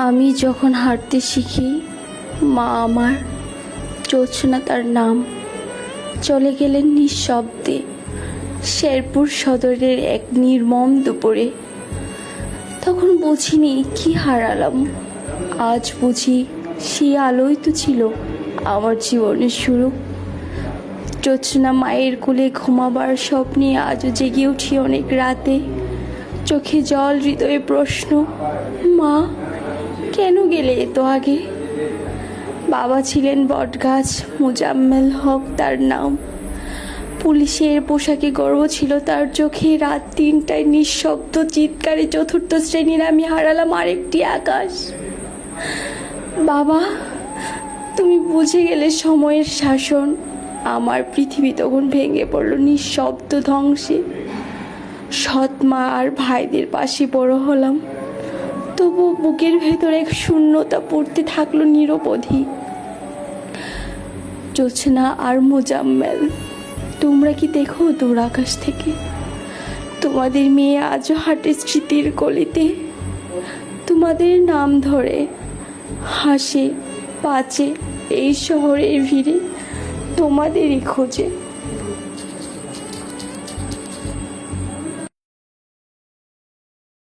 আমি যখন হাঁটতে শিখি, মা আমার, জোছনা তার নাম, চলে গেলেন নিঃশব্দে শেরপুর সদরের এক নির্মম দুপুরে। তখন বুঝিনি কি হারালাম। আজ বুঝি সেই আলোই তো ছিল আমার জীবনের শুরু। জোছনা মায়ের কোলে ঘুমাবার স্বপ্নে আজও জেগে উঠি অনেক রাতে। চোখে জল, হৃদয়ে প্রশ্ন, মা কেন গেলে এত আগে? বাবা ছিলেন বটগাছ, মোজাম্মেল হক তার নাম। পুলিশের পোশাকে গর্ব ছিল তার চোখে। রাত 3টায় নিঃশব্দ চিৎকারে চতুর্থ শ্রেণীর আমি হারালাম আরেকটি আকাশ। বাবা, তুমি বুঝে গেলে সময়ের শাসন। আমার পৃথিবী তখন ভেঙে পড়ল নিঃশব্দ ধ্বংসে। সৎ মা আর ভাইদের পাশে বড় হলাম, তবু বুকের ভেতর এক শূন্যতা পড়তে থাকলো নিরবধি। জোছনা আর মোজাম্মেল, তোমরা কি দেখো দূর আকাশ থেকে? তোমাদের মেয়ে আজও হাঁটে স্মৃতির গলিতে, তোমাদের নাম ধরে হাসে বাঁচে এই শহরের ভিড়ে, তোমাদেরই খোঁজে।